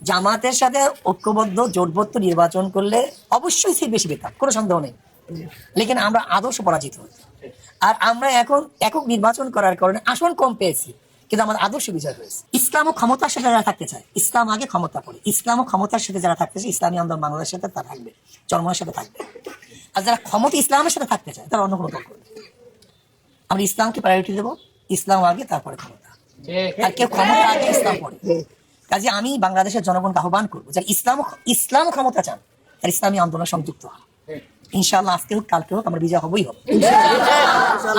জামাতের সাথে ঐক্যবদ্ধ জোটবদ্ধ নির্বাচন করলে অবশ্যই সিট বেশি পেতাম, কোনো সন্দেহ নেই। লেকিন আমরা আদর্শ পরাজিত হই। আর আমরা এখন একক নির্বাচন করার কারণে আসন কম পেয়েছি, কিন্তু আমাদের আদর্শ বিজয় হয়েছে। ইসলাম ও ক্ষমতার সাথে যারা থাকতে চায়, ইসলাম আগে ক্ষমতা পড়ে, ইসলাম ও ক্ষমতার সাথে যারা থাকতে চায়, ইসলামী আন্দোলন বাংলাদেশের সাথে তারা থাকবে, চরমনের সাথে থাকবে। আর যারা ক্ষমতা ইসলামের সাথে থাকতে চায় তারা অন্য কোনো দল করবে। আমরা ইসলামকে প্রায়োরিটি দেবো, ইসলাম আগে তারপরে ক্ষমতা। আর কেউ ক্ষমতা আগে ইসলাম পড়ে। কাজে আমি বাংলাদেশের জনগণকে আহ্বান করবো যারা ইসলাম ক্ষমতা চান তার ইসলামী আন্দোলন সংযুক্ত হয়। ইনশাআল্লাহ আজকে হোক কালকে হোক আমরা বিজয় হবই হবে।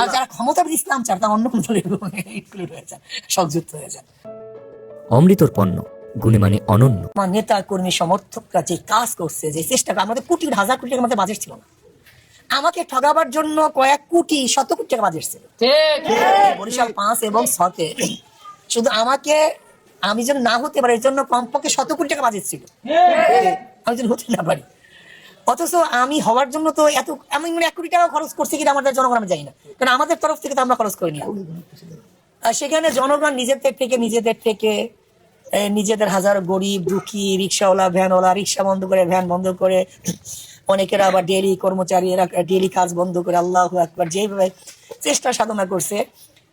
আর যারা ক্ষমতা ইসলাম চান তারা অন্য কোনো দলের ইনক্লুড হয়ে যান, সংযুক্ত হয়ে যান। অমৃতর পণ্য, গুণে মানে অনন্য। আমার নেতা কর্মী সমর্থকরা যে কাজ করছে, যে চেষ্টা, আমাদের কোটি হাজার কোটি টাকার মধ্যে বাজেট ছিল না। আমাকে ঠগাবার জন্য কয়েক কোটি শত কোটি টাকা বাজেট ছিল। বরিশাল 5 এবং 6-তে শুধু আমাকে, আমি যেন না হতে পারি এর জন্য কমপক্ষে শত কোটি টাকা বাজেট ছিল, আমি যেন হতে না পারি। অথচ আমি হওয়ার জন্য তো এত, আমি 1 কোটি টাকা খরচ করছি কিনা আমাদের জনগণ আমি জানি না, কারণ আমাদের তরফ থেকে তো আমরা খরচ করিনি। সেখানে জনগণ নিজেদের থেকে নিজেদের হাজার গরিব দুঃখী রিক্সাওয়ালা ভ্যানওয়ালা রিক্সা বন্ধ করে, ভ্যান বন্ধ করে, অনেকেরা আবার ডেলি কর্মচারী, এরা ডেলি কাজ বন্ধ করে, আল্লাহু আকবার, যেভাবে চেষ্টা সাধনা করছে,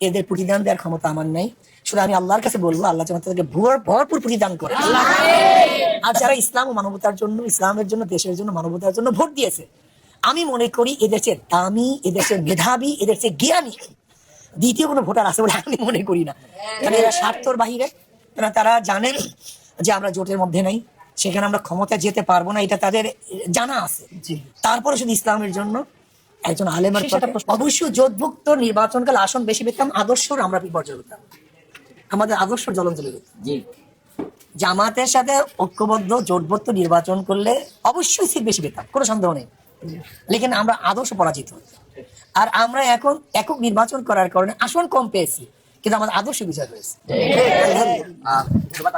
এদের প্রতিদান দেওয়ার ক্ষমতা আমার নেই। শুধু আমি আল্লাহর কাছে বলবো, আল্লাহ যেন তাদেরকে ভরপুর প্রতিদান করে। আর যারা ইসলাম ও মানবতার জন্য, ইসলামের জন্য, দেশের জন্য, মানবতার জন্য ভোট দিয়েছে, আমি মনে করি এদেশের দামি, এদেশের মেধাবী, এদেশের জ্ঞানী দ্বিতীয় কোনো ভোটার আছে বলে আমি মনে করি না। কারণ এরা স্বার্থর বাহিরে, তারা জানেন যে আমরা জোটের মধ্যে নাই, সেখানে আমরা ক্ষমতা যেতে পারবো না, এটা তাদের জানা আছে। তারপরে শুধু ইসলামের জন্য একজন আলেমের অবশ্যই জোটভুক্ত নির্বাচনকাল আসন বেশি পেতাম, আদর্শর আমরা বিপর্যয় হতাম, আমাদের আদর্শ জলঞ্জলি হতো। জামাতের সাথে ঐক্যবদ্ধ জোটবদ্ধ নির্বাচন করলে অবশ্যই সিট বেশি পেতাম, কোনো সন্দেহ নেই। লেকিন আমরা আদর্শ পরাজিত হই। আর আমরা এখন একক নির্বাচন করার কারণে আসন কম পেয়েছি, কিন্তু আমাদের আদর্শ বিজয় হয়েছে।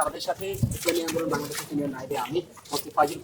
আমাদের সাথে ইসলামী আন্দোলন বাংলাদেশের সিনিয়র নায়েবে আমির মুফতি ফাজিল